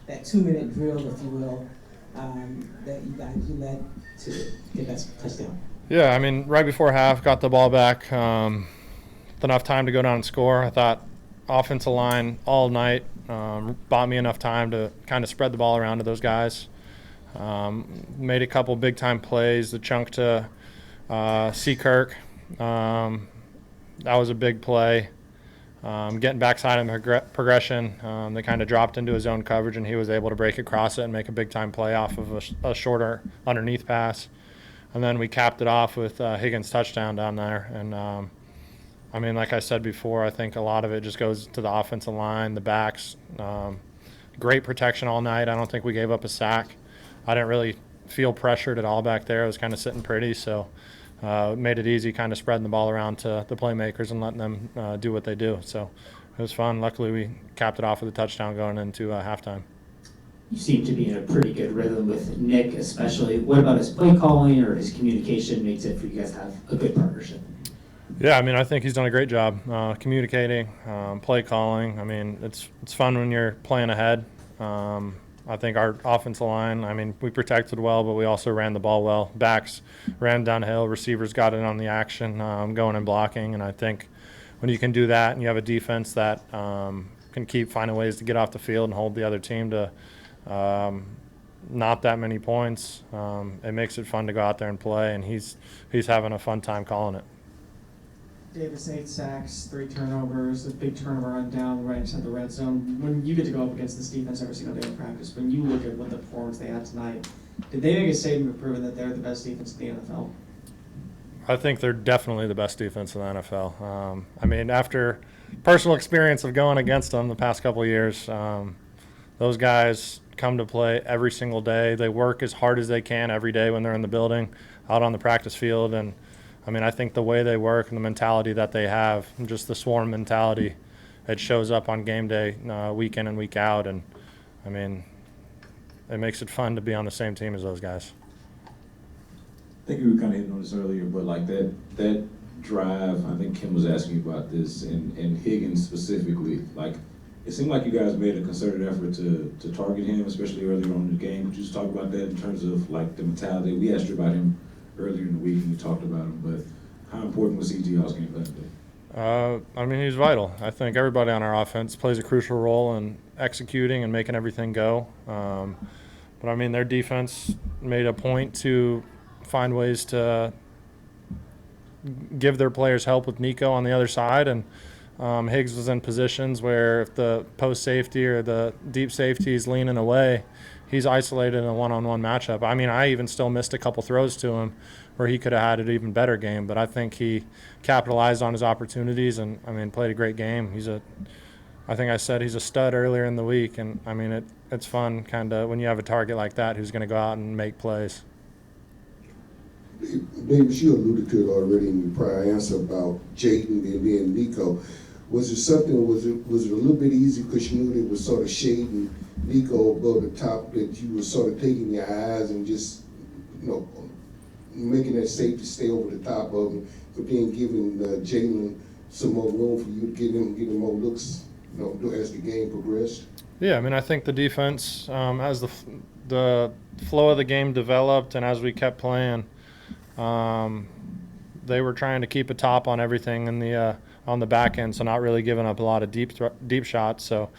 that 2-minute drill, if you will, that you led to get that touchdown? Yeah, I mean, right before half, got the ball back, with enough time to go down and score. I thought offensive line all night bought me enough time to kind of spread the ball around to those guys. Made a couple big-time plays, the chunk to C. Kirk. That was a big play. Getting backside in the progression, they kind of dropped into his own coverage, and he was able to break across it and make a big-time play off of a shorter underneath pass. And then we capped it off with Higgins' touchdown down there. And, I mean, like I said before, I think a lot of it just goes to the offensive line, the backs. Great protection all night. I don't think we gave up a sack. I didn't really feel pressured at all back there. I was kind of sitting pretty, so it made it easy kind of spreading the ball around to the playmakers and letting them do what they do. So it was fun. Luckily, we capped it off with a touchdown going into halftime. You seem to be in a pretty good rhythm with Nick, especially. What about his play calling or his communication makes it for you guys to have a good partnership? Yeah, I mean, I think he's done a great job communicating, play calling. I mean, it's fun when you're playing ahead. I think our offensive line, I mean, we protected well, but we also ran the ball well. Backs ran downhill. Receivers got in on the action, going and blocking. And I think when you can do that and you have a defense that can keep finding ways to get off the field and hold the other team to not that many points, it makes it fun to go out there and play. And he's having a fun time calling it. Davis, 8 sacks, 3 turnovers, a big turnover on down right inside the red zone. When you get to go up against this defense every single day in practice, when you look at what the performance they had tonight, did they make a statement proving that they're the best defense in the NFL? I think they're definitely the best defense in the NFL. I mean, after personal experience of going against them the past couple of years, those guys come to play every single day. They work as hard as they can every day when they're in the building, out on the practice field, and I mean, I think the way they work and the mentality that they have, just the swarm mentality, it shows up on game day, week in and week out. And, I mean, it makes it fun to be on the same team as those guys. I think you were kind of hitting on this earlier, but like that drive, I think Kim was asking you about this, and Higgins specifically, like, it seemed like you guys made a concerted effort to target him, especially earlier on in the game. Could you just talk about that in terms of, like, the mentality? We asked you about him earlier in the week and we talked about him, but how important was CJ y'all's game plan today? I mean, he's vital. I think everybody on our offense plays a crucial role in executing and making everything go. But, I mean, their defense made a point to find ways to give their players help with Nico on the other side. And Higgs was in positions where if the post safety or the deep safety is leaning away, he's isolated in a one-on-one matchup. I mean, I even still missed a couple throws to him where he could have had an even better game, but I think he capitalized on his opportunities and, I mean, played a great game. I think I said he's a stud earlier in the week, and, I mean, it's fun kind of when you have a target like that who's going to go out and make plays. Davis, you alluded to it already in your prior answer about Jaden and then Nico. Was it something, was it a little bit easy because you knew they were sort of shading Nico above the top, that you were sort of taking your eyes and just, making that safety stay over the top of him, but then giving Jalen some more room for you to get him more looks, as the game progressed? Yeah, I mean, I think the defense, as the flow of the game developed and as we kept playing, they were trying to keep a top on everything in the on the back end, so not really giving up a lot of deep shots. So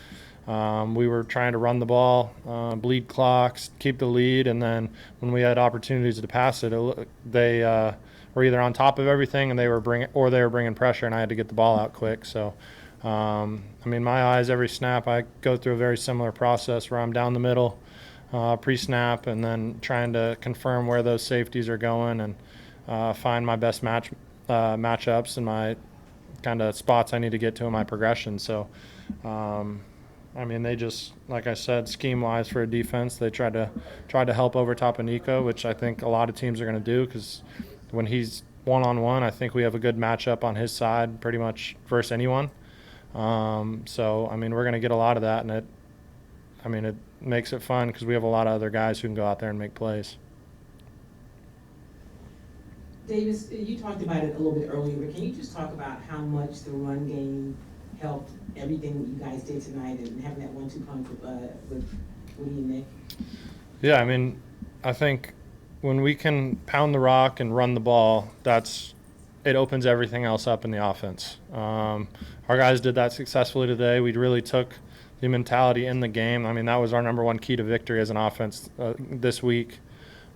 we were trying to run the ball, bleed clocks, keep the lead, and then when we had opportunities to pass it, they were either on top of everything and they were bringing pressure, and I had to get the ball out quick. So I mean, my eyes every snap, I go through a very similar process where I'm down the middle, pre-snap, and then trying to confirm where those safeties are going and find my best matchups and my kind of spots I need to get to in my progression. So, I mean, they just, like I said, scheme-wise for a defense, they tried to help over top of Nico, which I think a lot of teams are going to do because when he's one-on-one, I think we have a good matchup on his side pretty much versus anyone. So, I mean, we're going to get a lot of that, and it makes it fun because we have a lot of other guys who can go out there and make plays. Davis, you talked about it a little bit earlier, but can you just talk about how much the run game helped everything that you guys did tonight and having that 1-2 punch with Woody and Nick? Yeah, I mean, I think when we can pound the rock and run the ball, it opens everything else up in the offense. Our guys did that successfully today. We really took the mentality in the game. I mean, that was our number one key to victory as an offense this week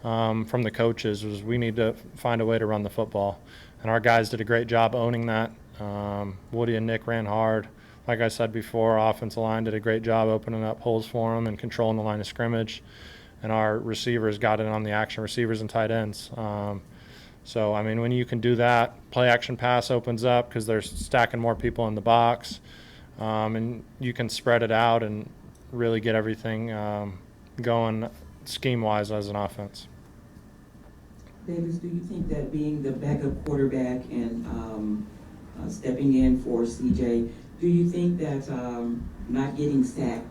from the coaches, was we need to find a way to run the football. And our guys did a great job owning that. Woody and Nick ran hard. Like I said before, our offensive line did a great job opening up holes for them and controlling the line of scrimmage. And our receivers got in on the action, receivers and tight ends. So, I mean, when you can do that, play action pass opens up because they're stacking more people in the box. And you can spread it out and really get everything going scheme-wise as an offense. Davis, do you think that being the backup quarterback and stepping in for CJ, do you think that not getting sacked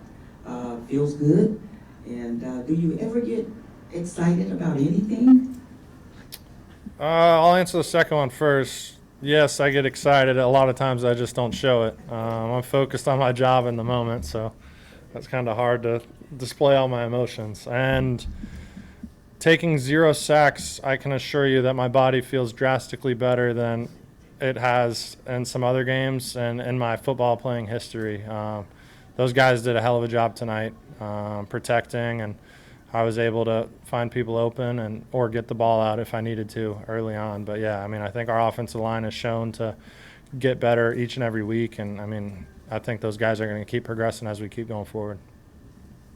feels good? And do you ever get excited about anything? I'll answer the second one first. Yes, I get excited. A lot of times I just don't show it. I'm focused on my job in the moment, so that's kind of hard to display all my emotions. And taking 0 sacks, I can assure you that my body feels drastically better than it has in some other games and in my football playing history. Those guys did a hell of a job tonight protecting, and I was able to find people open or get the ball out if I needed to early on. But, yeah, I mean, I think our offensive line has shown to get better each and every week. And, I mean, I think those guys are going to keep progressing as we keep going forward.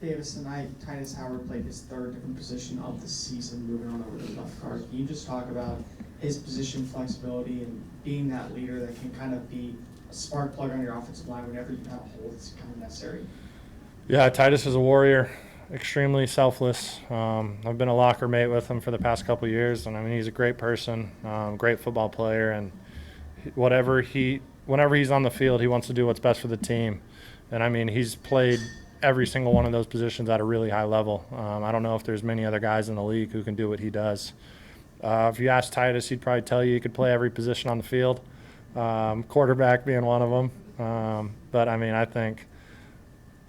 Davis, tonight, Titus Howard played his third different position of the season, moving on over to the left guard. Can you just talk about his position flexibility and being that leader that can kind of be a spark plug on your offensive line whenever you have a hole that's kind of necessary? Yeah, Titus is a warrior, extremely selfless. I've been a locker mate with him for the past couple of years, and I mean, he's a great person, great football player, and whenever he's on the field, he wants to do what's best for the team. And I mean, he's played every single one of those positions at a really high level. I don't know if there's many other guys in the league who can do what he does. If you ask Titus, he'd probably tell you he could play every position on the field, quarterback being one of them. But I mean,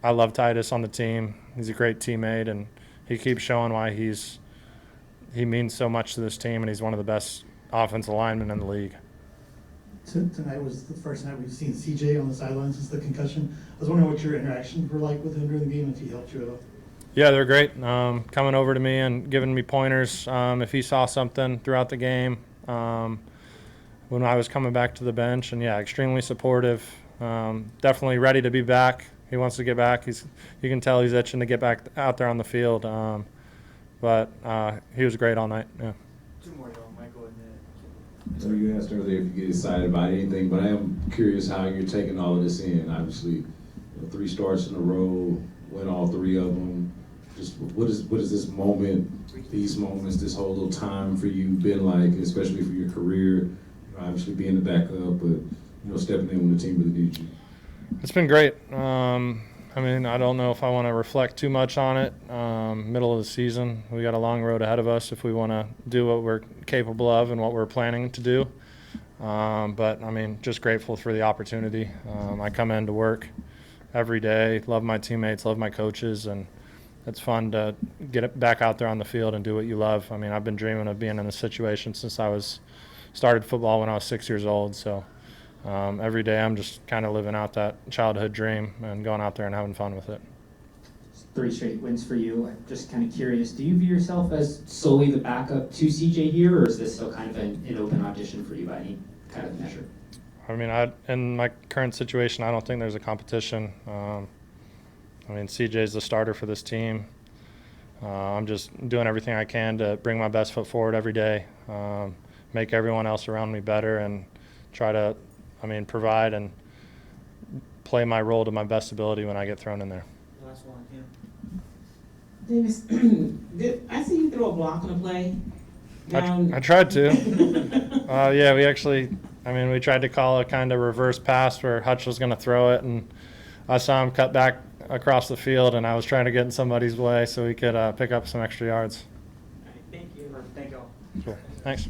I love Titus on the team. He's a great teammate, and he keeps showing why he means so much to this team, and he's one of the best offensive linemen in the league. Tonight was the first night we've seen CJ on the sideline since the concussion. I was wondering what your interactions were like with him during the game, if he helped you at all. Yeah, they're great. Coming over to me and giving me pointers if he saw something throughout the game when I was coming back to the bench. And, yeah, extremely supportive. Definitely ready to be back. He wants to get back. You can tell he's itching to get back out there on the field. But he was great all night. Yeah. Two more, y'all. Michael and So you asked earlier if you get excited about anything, but I am curious how you're taking all of this in. Obviously, 3 starts in a row, win all 3 of them. Just what is this moment, these moments, this whole little time for you been like, especially for your career? Obviously being the backup, but stepping in when the team really needs you. It's been great. I mean, I don't know if I want to reflect too much on it. Middle of the season, we got a long road ahead of us if we want to do what we're capable of and what we're planning to do. But, I mean, just grateful for the opportunity. I come in to work every day, love my teammates, love my coaches, and it's fun to get it back out there on the field and do what you love. I mean, I've been dreaming of being in this situation since I started football when I was 6 years old. So every day I'm just kind of living out that childhood dream and going out there and having fun with it. 3 straight wins for you. I'm just kind of curious, do you view yourself as solely the backup to CJ here, or is this still kind of an open audition for you by any kind of measure? I mean, in my current situation, I don't think there's a competition. I mean, CJ's the starter for this team. I'm just doing everything I can to bring my best foot forward every day, make everyone else around me better, and try to, provide and play my role to my best ability when I get thrown in there. last one, Kim. Davis, I see you throw a block on a play. I tried to. Yeah, we tried to call a kind of reverse pass where Hutch was going to throw it, and I saw him cut back across the field, and I was trying to get in somebody's way so he could pick up some extra yards. Thank you. Thank y'all. Cool. Thanks.